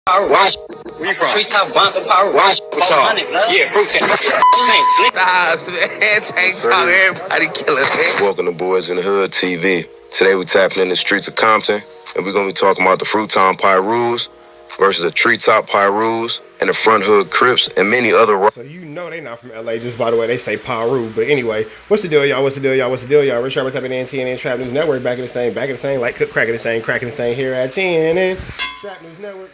Piru. Where you from? Treetop Blanca Piru. What's up? Yeah, fruit tank. Nah, man. Tank top, everybody killing, man. Welcome to Boys in the Hood TV. Today we're tapping in the streets of Compton, and we're going to be talking about the Fruittown Pirus versus the Treetop Pirus and the Front Hood Crips and many other... So you know they not from LA, just by the way they say Piru. But anyway, what's the deal, y'all? What's the deal, y'all? What's the deal, y'all? Rich Sharp tapping in TNN Trap News Network, back in the same, like cracking the same here at TNN Trap News Network.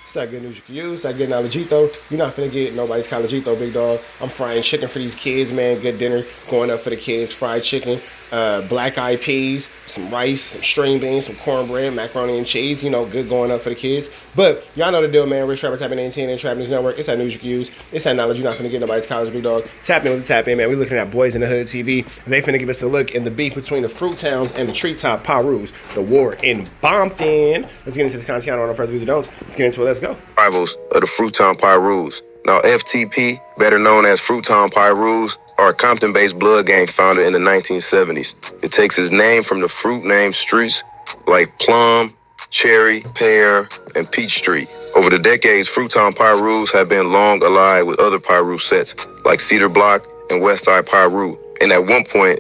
It's that good news you can use. That good knowledgeito. You're not finna get nobody's collejito, big dog. I'm frying chicken for these kids, man. Good dinner going up for the kids. Fried chicken, black eyed peas, some rice, some string beans, some cornbread, macaroni and cheese. You know, good going up for the kids. But y'all know the deal, man. Rich Trapper tapping in TNN Trap News Network. It's that news you can use. It's that knowledge you're not finna get nobody's college, big dog. Tap in with the tap in, man. We looking at Boys in the Hood TV. They finna give us a look in the beef between the Fruittowns and the Treetop Pirus. The war in Compton. Let's get into this content. I don't know further ado. Let's get into it. Let's go. Rivals of the Fruittown Pirus. Now, FTP, better known as Fruittown Pirus, are a Compton-based blood gang founded in the 1970s. It takes its name from the fruit-named streets like Plum, Cherry, Pear, and Peach Street. Over the decades, Fruittown Pirus have been long allied with other Piru sets like Cedar Block and Westside Piru, and at one point,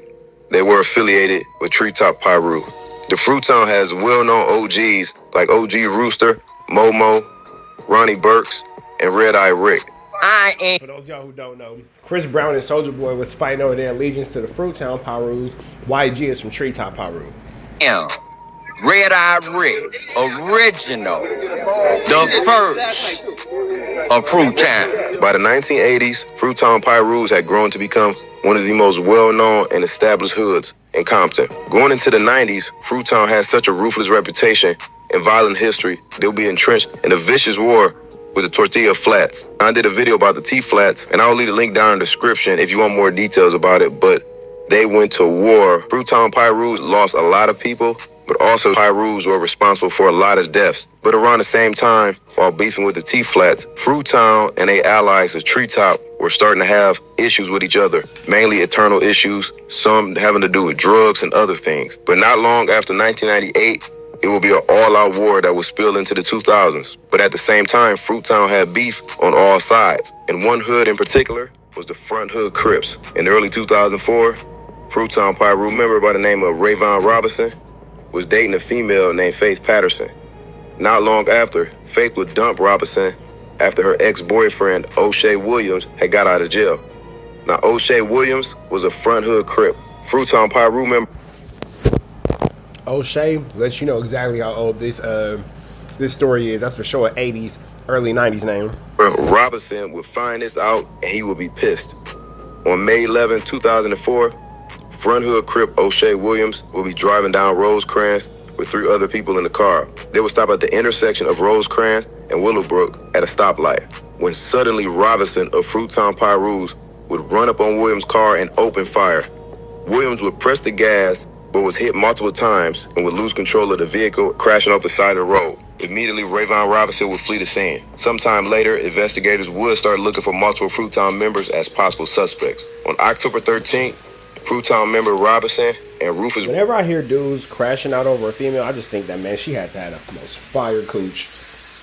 they were affiliated with Treetop Piru. The Fruittown has well-known OGs like OG Rooster, Momo, Ronnie Burks, and Red Eye Rick. For those of y'all who don't know, Chris Brown and Soulja Boy was fighting over their allegiance to the Fruittown Pirus. YG is from Treetop Piru. Red Eye Rick, original, the first of Fruittown. By the 1980s, Fruittown Pirus had grown to become one of the most well-known and established hoods in Compton. Going into the 90s, Fruittown had such a ruthless reputation and violent history, they'll be entrenched in a vicious war with the tortilla flats. I did a video about the T-flats, and I'll leave a link down in the description if you want more details about it, but they went to war. Fruittown Pirus lost a lot of people, but also Pirus were responsible for a lot of deaths. But around the same time, while beefing with the T-flats, Fruittown and their allies, the Treetop, were starting to have issues with each other, mainly internal issues, some having to do with drugs and other things. But not long after 1998, it will be an all-out war that will spill into the 2000s. But at the same time, Fruittown had beef on all sides. And one hood in particular was the Front Hood Crips. In early 2004, Fruittown Piru member by the name of Rayvon Robinson was dating a female named Faith Patterson. Not long after, Faith would dump Robinson after her ex-boyfriend, O'Shea Williams, had got out of jail. Now, O'Shea Williams was a Front Hood Crip. Fruittown Piru member O'Shea lets you know exactly how old this story is. That's for sure, 80s, early 90s name. Robinson would find this out and he would be pissed. On May 11, 2004, Front Hood Crip O'Shea Williams will be driving down Rosecrans with 3 other people in the car. They will stop at the intersection of Rosecrans and Willowbrook at a stoplight, when suddenly Robinson of Fruittown Pirus would run up on Williams' car and open fire. Williams would press the gas, but was hit multiple times and would lose control of the vehicle, crashing off the side of the road. Immediately, Rayvon Robinson would flee the scene. Sometime later, investigators would start looking for multiple Fruittown members as possible suspects. On October 13th, Fruittown member Robinson and Rufus... Whenever I hear dudes crashing out over a female, I just think that, man, she had to have the most fire cooch.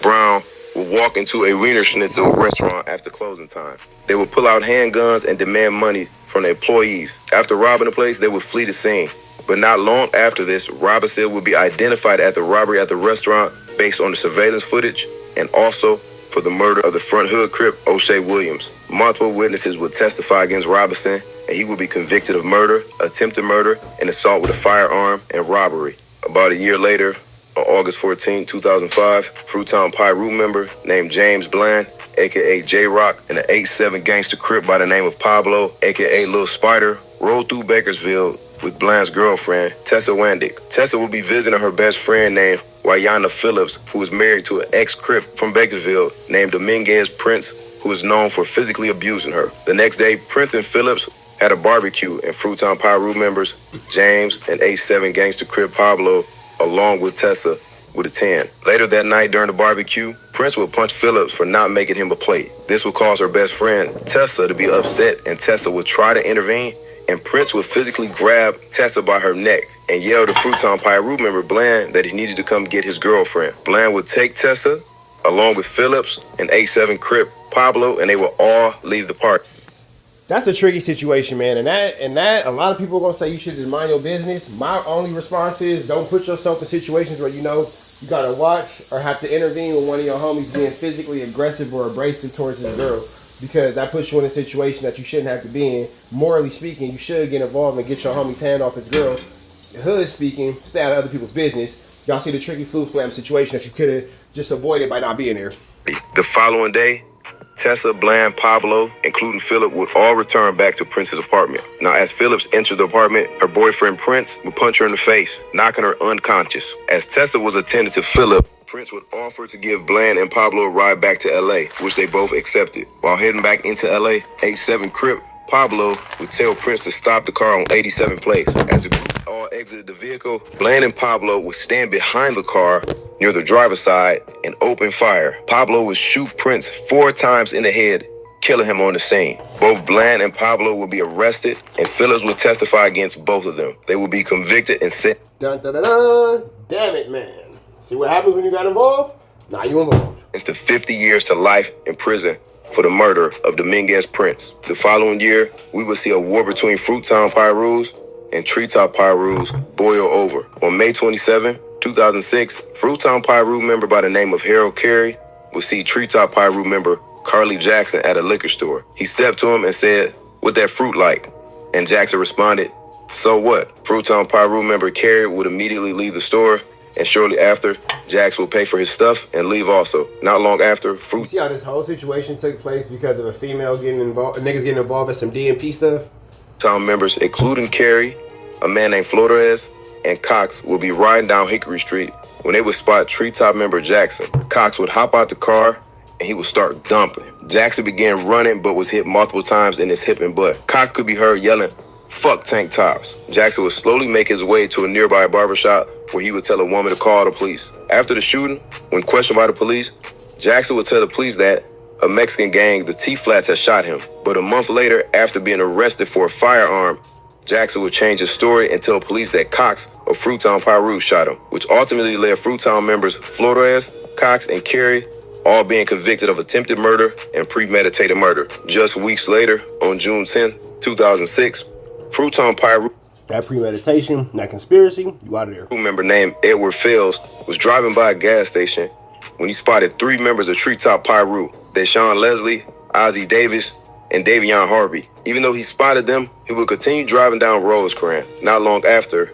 Brown would walk into a Wiener Schnitzel restaurant after closing time. They would pull out handguns and demand money from the employees. After robbing the place, they would flee the scene. But not long after this, Robinson would be identified at the robbery at the restaurant based on the surveillance footage and also for the murder of the Front Hood Crip O'Shea Williams. Multiple witnesses would testify against Robinson, and he would be convicted of murder, attempted murder, and assault with a firearm and robbery. About a year later, on August 14, 2005, Fruittown Piru member named James Bland, aka J-Rock, and an 8'7" gangster Crip by the name of Pablo, aka Lil Spider, rode through Bakersfield with Bland's girlfriend, Tessa Wandick. Tessa would be visiting her best friend named Wayana Phillips, who was married to an ex-Crip from Bakersfield named Dominguez Prince, who was known for physically abusing her. The next day, Prince and Phillips had a barbecue, and Fruittown Piru members, James and 8'7" gangster Crip Pablo, along with Tessa, would attend. Later that night during the barbecue, Prince would punch Phillips for not making him a plate. This would cause her best friend, Tessa, to be upset, and Tessa would try to intervene, and Prince would physically grab Tessa by her neck and yell to Fruittown Piru member Bland that he needed to come get his girlfriend. Bland would take Tessa along with Phillips and A7 Crip, Pablo, and they will all leave the party. That's a tricky situation, man. And that a lot of people are gonna say you should just mind your business. My only response is don't put yourself in situations where you know you gotta watch or have to intervene when one of your homies being physically aggressive or abrasive towards his girl, because that puts you in a situation that you shouldn't have to be in. Morally speaking, you should get involved and get your homie's hand off his girl. Hood speaking, stay out of other people's business. Y'all see the tricky flu flam situation that you could have just avoided by not being there. The following day, Tessa, Bland, Pablo, including Philip, would all return back to Prince's apartment. Now, as Phillips entered the apartment, her boyfriend Prince would punch her in the face, knocking her unconscious. As Tessa was attending to Philip, Prince would offer to give Bland and Pablo a ride back to LA, which they both accepted. While heading back into LA, 87 Crip, Pablo would tell Prince to stop the car on 87 Place. As the group all exited the vehicle, Bland and Pablo would stand behind the car near the driver's side and open fire. Pablo would shoot Prince 4 times in the head, killing him on the scene. Both Bland and Pablo would be arrested, and Phillips would testify against both of them. They would be convicted and sent. Dun dun dun dun. Damn it, man. See what happens when you got involved? Now you involved. Sentenced to 50 years to life in prison for the murder of Dominguez Prince. The following year, we would see a war between Fruittown Pirus and Treetop Pirus boil over. On May 27, 2006, Fruittown Piru member by the name of Harold Carey would see Treetop Piru member Carly Jackson at a liquor store. He stepped to him and said, "What that fruit like?" And Jackson responded, "So what?" Fruittown Piru member Carey would immediately leave the store, and shortly after, Jax will pay for his stuff and leave also. Not long after, You see how this whole situation took place because of a female getting involved, niggas getting involved in some DMP stuff? Fruittown members, including Carey, a man named Flores, and Cox, will be riding down Hickory Street when they would spot Treetop member Jackson. Cox would hop out the car and he would start dumping. Jackson began running but was hit multiple times in his hip and butt. Cox could be heard yelling, "Fuck tank tops." Jackson would slowly make his way to a nearby barbershop where he would tell a woman to call the police. After the shooting, when questioned by the police, Jackson would tell the police that a Mexican gang, the T-Flats, had shot him. But a month later, after being arrested for a firearm, Jackson would change his story and tell police that Cox of Fruittown Piru shot him, which ultimately led Fruittown members Flores, Cox, and Carey all being convicted of attempted murder and premeditated murder. Just weeks later, on June 10, 2006, Fruittown Piru That premeditation, that conspiracy, you out of there. member named Edward Fells was driving by a gas station when he spotted 3 members of Treetop Piru, Deshaun Leslie, Ozzie Davis, and Davion Harvey. Even though he spotted them, he would continue driving down Rosecrans. Not long after,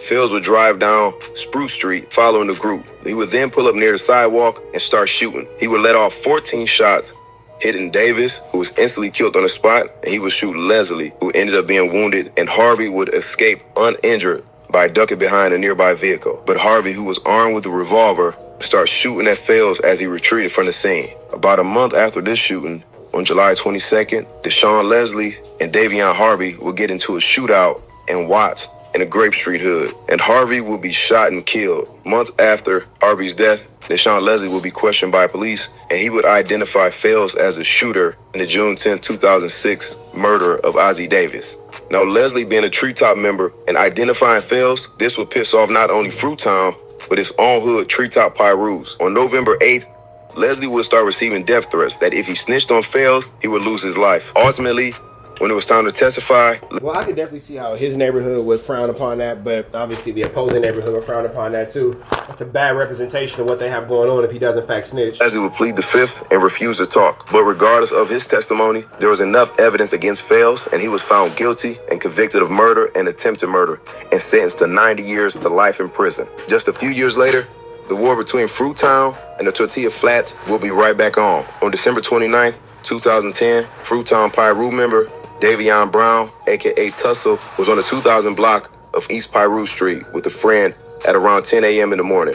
Fells would drive down Spruce Street following the group. He would then pull up near the sidewalk and start shooting. He would let off 14 shots, hitting Davis, who was instantly killed on the spot, and he would shoot Leslie, who ended up being wounded, and Harvey would escape uninjured by ducking behind a nearby vehicle. But Harvey, who was armed with a revolver, started shooting at Fells as he retreated from the scene. About a month after this shooting, on July 22nd, Deshaun Leslie and Davion Harvey would get into a shootout in Watts in the Grape Street hood, and Harvey will be shot and killed. Months after Harvey's death, Deshaun Leslie will be questioned by police, and he would identify Fells as a shooter in the June 10, 2006 murder of Ozzie Davis. Now, Leslie being a Treetop member and identifying Fells, this would piss off not only Fruittown, but his own hood, Treetop Pirus. On November 8th, Leslie would start receiving death threats that if he snitched on Fells, he would lose his life. Ultimately, when it was time to testify... Well, I could definitely see how his neighborhood would frown upon that, but obviously the opposing neighborhood would frown upon that too. That's a bad representation of what they have going on if he does in fact snitch. Leslie would plead the fifth and refuse to talk. But regardless of his testimony, there was enough evidence against Fells, and he was found guilty and convicted of murder and attempted murder and sentenced to 90 years to life in prison. Just a few years later, the war between Fruittown and the Tortilla Flats will be right back on. On December 29th, 2010, Fruittown Piru member Davion Brown, aka Tussle, was on the 2000 block of East Piru Street with a friend at around 10 a.m. in the morning,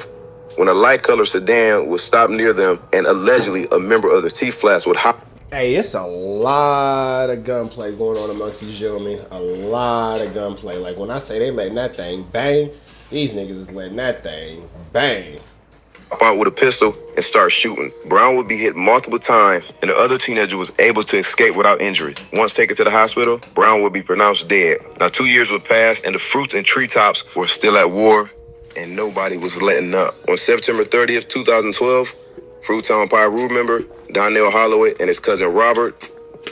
when a light-colored sedan would stop near them and allegedly a member of the T-Flats would hop. Hey, it's a lot of gunplay going on amongst these gentlemen. A lot of gunplay. Like when I say they letting that thing bang, these niggas is letting that thing bang. Out with a pistol and start shooting. Brown would be hit multiple times, and the other teenager was able to escape without injury. Once taken to the hospital, Brown would be pronounced dead. Now 2 years would pass, and the Fruits and Treetops were still at war, and nobody was letting up. On September 30th, 2012, Fruitown Piru member Donnell Holloway and his cousin Robert,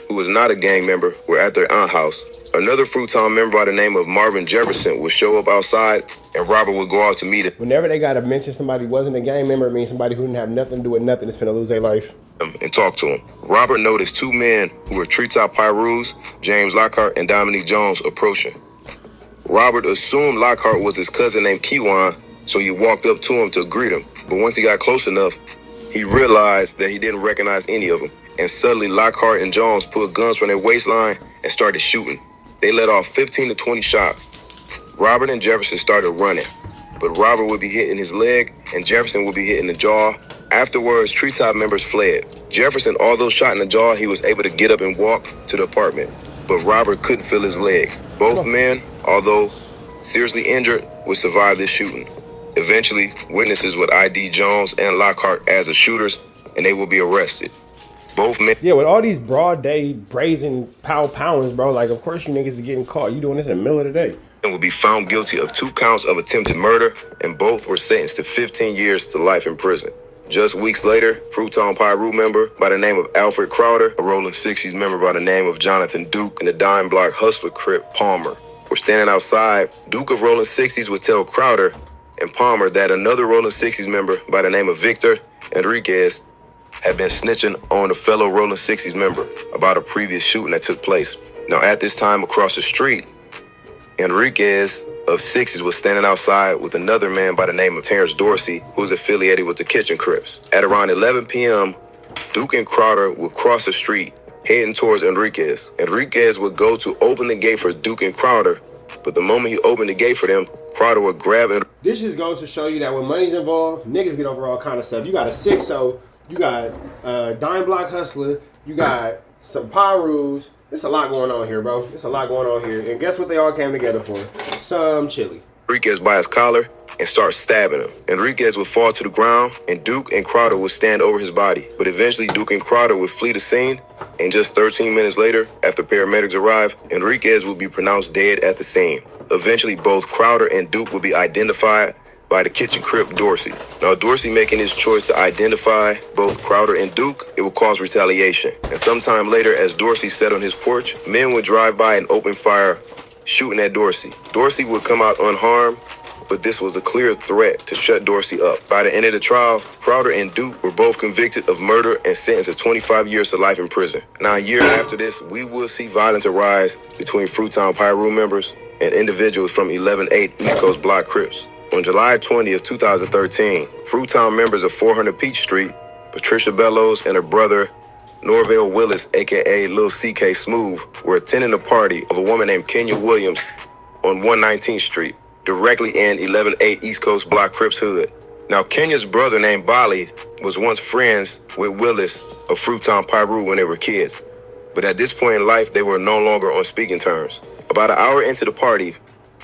who was not a gang member, were at their aunt's house. Another Fruitown member by the name of Marvin Jefferson would show up outside, and Robert would go out to meet him. Whenever they gotta mention somebody wasn't a gang member, it means somebody who didn't have nothing to do with nothing is finna lose their life. And talk to him. Robert noticed two men who were Treetop Pirus, James Lockhart and Dominique Jones, approaching. Robert assumed Lockhart was his cousin named Kiwan, so he walked up to him to greet him. But once he got close enough, he realized that he didn't recognize any of them. And suddenly Lockhart and Jones pulled guns from their waistline and started shooting. They let off 15 to 20 shots. Robert and Jefferson started running, but Robert would be hit in his leg and Jefferson would be hit in the jaw. Afterwards, Treetop members fled. Jefferson, although shot in the jaw, he was able to get up and walk to the apartment, but Robert couldn't feel his legs. Both men, although seriously injured, would survive this shooting. Eventually, witnesses would ID Jones and Lockhart as the shooters, and they will be arrested. Both men. Yeah, with all these broad day brazen pounds, bro, like, of course you niggas is getting caught. You doing this in the middle of the day. Will be found guilty of 2 counts of attempted murder, and both were sentenced to 15 years to life in prison. Just weeks later, Fruitown Piru member by the name of Alfred Crowder, a Rolling 60s member by the name of Jonathan Duke, and the dime block hustler Crip Palmer were standing outside. Duke of Rolling 60s would tell Crowder and Palmer that another Rolling 60s member by the name of Victor Enriquez had been snitching on a fellow Rolling 60s member about a previous shooting that took place. Now, at this time, across the street, Enriquez of 60s was standing outside with another man by the name of Terrence Dorsey, who was affiliated with the Kitchen Crips. At around 11 p.m., Duke and Crowder would cross the street, heading towards Enriquez. Enriquez would go to open the gate for Duke and Crowder, but the moment he opened the gate for them, Crowder would grab him. This just goes to show you that when money's involved, niggas get over all kind of stuff. You got a 6-0, you got a dime block hustler, you got some Pirus. There's a lot going on here, bro. There's a lot going on here. And guess what they all came together for? Some chili. Enriquez by his collar and start stabbing him. Enriquez would fall to the ground, and Duke and Crowder would stand over his body. But eventually, Duke and Crowder would flee the scene, and just 13 minutes later, after paramedics arrived, Enriquez would be pronounced dead at the scene. Eventually, both Crowder and Duke would be identified by the Kitchen Crip Dorsey. Now, Dorsey making his choice to identify both Crowder and Duke, it would cause retaliation. And sometime later, as Dorsey sat on his porch, men would drive by and open fire, shooting at Dorsey. Dorsey would come out unharmed, but this was a clear threat to shut Dorsey up. By the end of the trial, Crowder and Duke were both convicted of murder and sentenced to 25 years to life in prison. Now, a year after this, we will see violence arise between Fruitown Piru members and individuals from 11-8 East Coast Block Crips. On July 20th, 2013, Fruitown members of 400 Peach Street, Patricia Bellows and her brother, Norvale Willis, a.k.a. Lil C.K. Smooth, were attending a party of a woman named Kenya Williams on 119th Street, directly in 11-8 East Coast Block Crips Hood. Now, Kenya's brother named Bali was once friends with Willis of Fruitown Piru when they were kids. But at this point in life, they were no longer on speaking terms. About an hour into the party,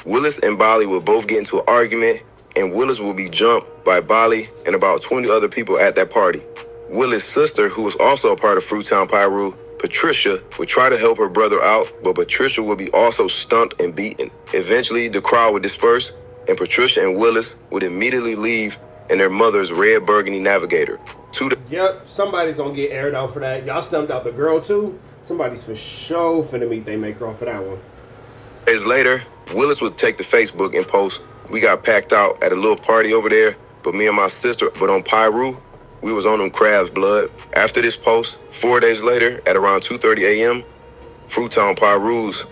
Willis and Bali will both get into an argument, and Willis will be jumped by Bali and about 20 other people at that party. Willis' sister, who was also a part of Fruitown Piru, Patricia, would try to help her brother out, but Patricia would be also stumped and beaten. Eventually, the crowd would disperse, and Patricia and Willis would immediately leave in their mother's red burgundy Navigator. Yep, somebody's gonna get aired out for that. Y'all stumped out the girl too? Somebody's for sure finna meet they maker off for that one. Days later, Willis would take to Facebook and post, "We got packed out at a little party over there, but me and my sister, but on Piru, we was on them crabs, blood." After this post, 4 days later, at around 2:30 a.m., Fruitown Pirus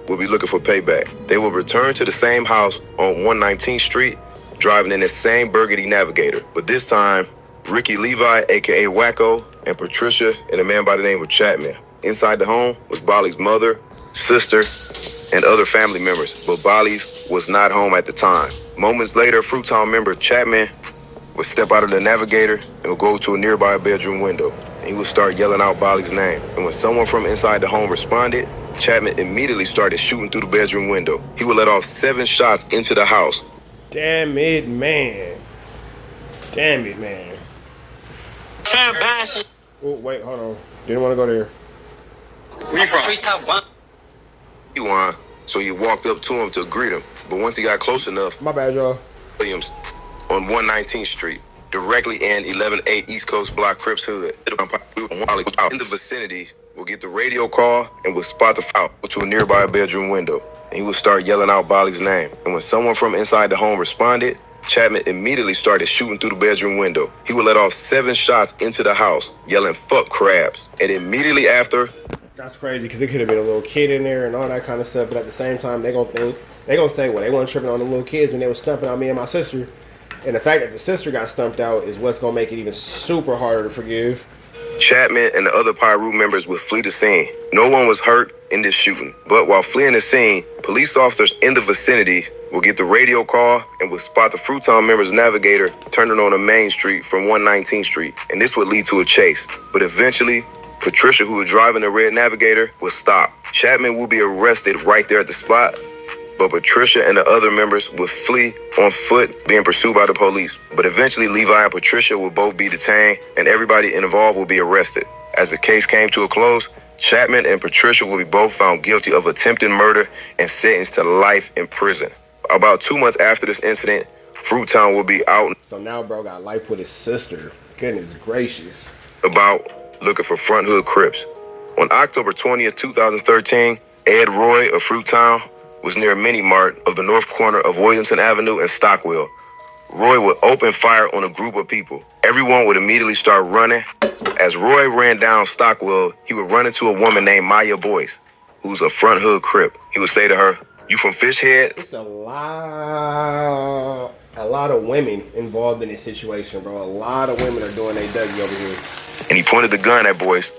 will be looking for payback. They will return to the same house on 119th Street, driving in the same burgundy Navigator. But this time, Ricky Levi, a.k.a. Wacko, and Patricia, and a man by the name of Chapman. Inside the home was Bali's mother, sister, and other family members, but Bali was not home at the time. Moments later, Fruitown member Chapman would step out of the Navigator and would go to a nearby bedroom window. And he would start yelling out Bali's name. And when someone from inside the home responded, Chapman immediately started shooting through the bedroom window. He would let off 7 shots into the house. Damn it, man. Damn it, man. Oh, wait, hold on. Didn't want to go there. Where you from? Treetop So he walked up to him to greet him. But once he got close enough, My bad, y'all. Williams on 119th Street, directly in 11-8 East Coast Block Crips Hood. In the vicinity, will get the radio call and will spot the foul to a nearby bedroom window. And he will start yelling out Bolly's name. And when someone from inside the home responded, Chapman immediately started shooting through the bedroom window. He would let off 7 shots into the house, yelling "fuck crabs." And immediately after... That's crazy, because it could have been a little kid in there and all that kind of stuff, but at the same time, they're going to say, well, they weren't tripping on the little kids when they were stumping on me and my sister. And the fact that the sister got stumped out is what's going to make it even super harder to forgive. Chapman and the other Piru members would flee the scene. No one was hurt in this shooting, but while fleeing the scene, police officers in the vicinity will get the radio call and will spot the Fruitown members' navigator turning on a main street from 119th Street, and this would lead to a chase. But eventually, Patricia, who was driving the red navigator, will stop. Chapman will be arrested right there at the spot, but Patricia and the other members will flee on foot, being pursued by the police. But eventually, Levi and Patricia will both be detained, and everybody involved will be arrested. As the case came to a close, Chapman and Patricia will be both found guilty of attempted murder and sentenced to life in prison. About 2 months after this incident, Fruitown will be out. So now bro got life with his sister. Goodness gracious. About looking for front hood Crips. On October 20th, 2013, Ed Roy of Fruitown was near a mini-mart of the north corner of Williamson Avenue and Stockwell. Roy would open fire on a group of people. Everyone would immediately start running. As Roy ran down Stockwell, he would run into a woman named Maya Boyce, who's a front hood Crip. He would say to her, "You from Fishhead?" It's a lot of women involved in this situation, bro. A lot of women are doing their Dougie over here. And he pointed the gun at Boyce,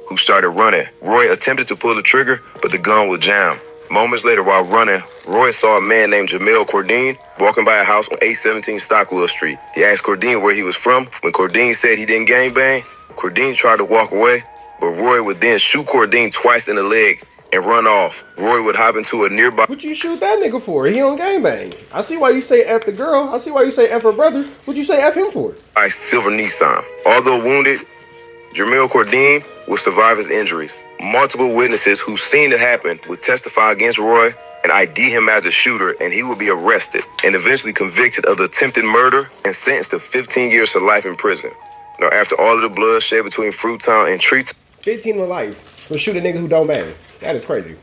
who started running. Roy attempted to pull the trigger, but the gun was jammed. Moments later, while running, Roy saw a man named Jamel Cordine walking by a house on 817 Stockwell Street. He asked Cordine where he was from. When Cordine said he didn't gangbang, Cordine tried to walk away, but Roy would then shoot Cordine twice in the leg and run off. Roy would hop into a nearby... What you shoot that nigga for? He don't gangbang. I see why you say F the girl. I see why you say F her brother. What'd you say F him for? ...a silver Nissan. Although wounded, Jamel Cordine would survive his injuries. Multiple witnesses who seen it happen would testify against Roy and ID him as a shooter, and he would be arrested and eventually convicted of the attempted murder and sentenced to 15 years to life in prison. Now, after all of the bloodshed between Fruitown and Treetop... 15 to life for shoot a nigga who don't bang. That is crazy.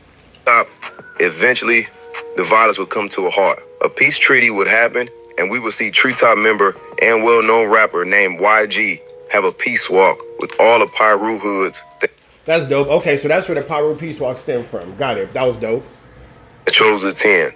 Eventually, the violence would come to a halt. A peace treaty would happen, and we would see Treetop member and well-known rapper named YG have a peace walk with all the Piru hoods. That's dope. Okay, so that's where the Piru peace walk stemmed from. Got it. That was dope. Chose to attend.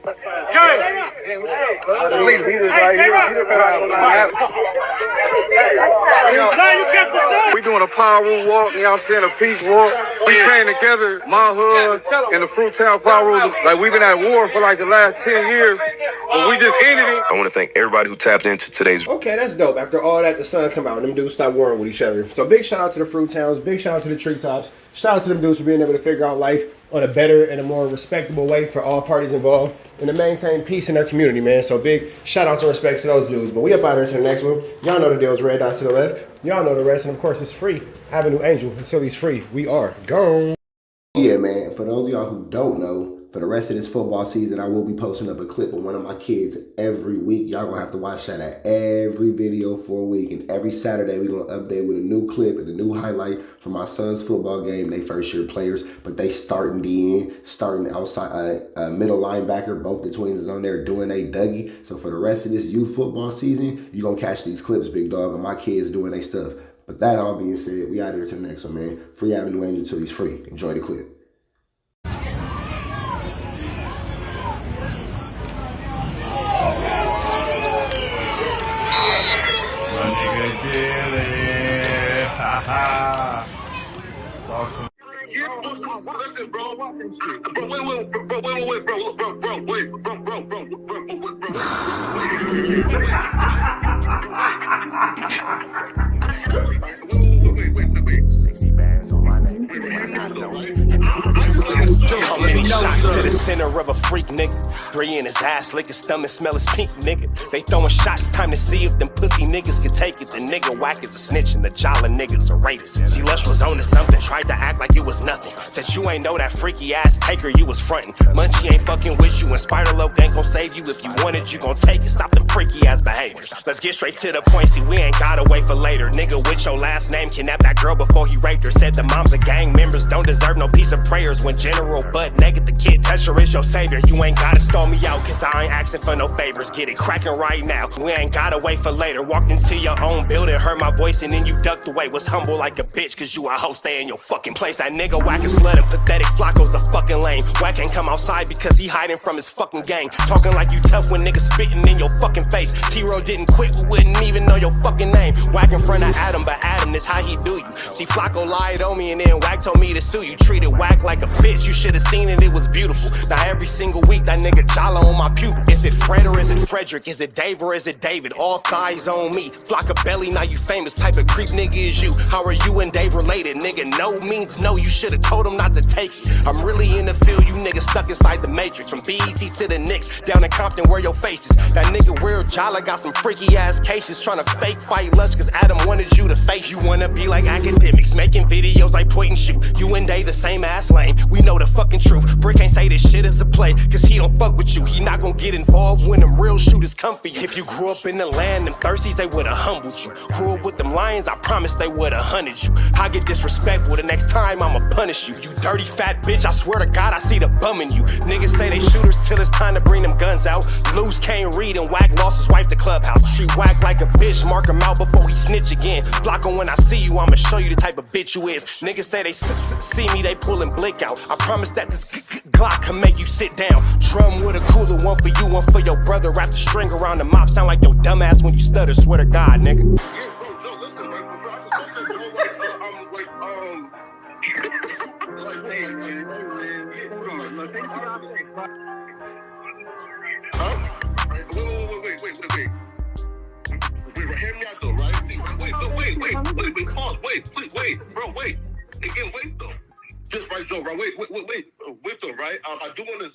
We doing a Piru walk, you know what I'm saying, a peace walk. We came together, my hood and the Fruitown Piru. Like, we've been at war for like the last 10 years, but we just ended it. I want to thank everybody who tapped into today's... Okay, that's dope. After all that, the sun come out and them dudes stop warring with each other. So big shout out to the Fruitowns, big shout out to the Treetops, shout out to them dudes for being able to figure out life on a better and a more respectable way for all parties involved and to maintain peace in their community, man. So big shout outs and respects to those dudes. But we up out here to the next one. Y'all know the deal's red dots to the left. Y'all know the rest. And of course, it's free. Avenue Angel. Until he's free, we are gone. Yeah, man. For those of y'all who don't know, for the rest of this football season, I will be posting up a clip of one of my kids every week. Y'all gonna have to watch that at every video for a week. And every Saturday, we're gonna update with a new clip and a new highlight from my son's football game. They first year players, but they starting DN, starting outside, middle linebacker. Both the twins is on there doing a Dougie. So for the rest of this youth football season, you're gonna catch these clips, big dog, and my kids doing their stuff. But that all being said, we out here to the next one, man. Free Avenue Angel till he's free. Enjoy the clip. How many shots to the center of a freak, nigga. 3 in his ass, lick his stomach, smell his pinky, nigga. They throwing shots, time to see if them pussy niggas can take it. The nigga whack is a snitch and the jolly niggas are raiders. See, Lush was on to something, tried to act like it was nothing. Said you ain't know that freaky ass taker you was frontin'. Munchie ain't fucking with you and Spider-Loc ain't gon' save you. If you wanted, you gon' take it. Stop them freaky ass behaviors. Let's get straight to the point, see, we ain't gotta wait for later. Nigga with your last name kidnapped that girl before he raped her. Said the moms of gang members don't deserve no piece of prayers. When General Butt naked, the kid Tesher is your savior. You ain't gotta stall me out, cause I ain't asking for no favors. Get it crackin' right now, we ain't gotta wait for later. Walked into your own building, heard my voice and then you ducked away. Was humble like a bitch, cause you a hoe, stay in your fucking place. That nigga whack and slut and pathetic, Flacco's a fucking lame. Whack ain't come outside because he hiding from his fucking gang. Talking like you tough when niggas spitting in your fucking face. T-Row didn't quit, we wouldn't even know your fucking name. Whack in front of Adam, but Adam is how he do you. See, Flacco lied on me and then Whack told me to sue you. Treated Whack like a bitch, you should've seen it, it was beautiful. Now every single week that nigga jolly on my pupil. Is it Fred or is it Frederick? Is it Dave or is it David? All thighs on me. Flocka belly, now you famous. Type of creep nigga is you. How are you and Dave related? Nigga, no means no. You should've told him not to take it. I'm really in the field, you niggas stuck inside the matrix. From BET to the Knicks, down in Compton where your face is. That nigga real jolly got some freaky ass cases. Tryna fake fight Lush cause Adam wanted you to face. You wanna be like academics, making videos like point and shoot. You and Dave the same ass lane, we know the fucking truth. Brick ain't say this shit is a play, cause he don't fuck with you. He not gon' get involved when them real shooters come for you. If you grew up in the land, them thirsties, they would've humbled you. Grew up with them lions, I promise they would've hunted you. I get disrespectful, the next time I'ma punish you. You dirty fat bitch, I swear to God I see the bum in you. Niggas say they shooters till it's time to bring them guns out. Loose can't read and Whack lost his wife to Clubhouse. Treat Whack like a bitch, mark him out before he snitch again. Flocka, when I see you, I'ma show you the type of bitch you is. Niggas say they see me, they pullin' blick out. I promise that this Glock can make you sit down. Drum with a cooler, one for you, one for your brother. Wrap the string around the mop, sound like your dumbass when you stutter. Swear to God, nigga. Hear me out though, right? Wait, bro, wait. Again, wait though. Just right though, right? Wait though, right? I do want to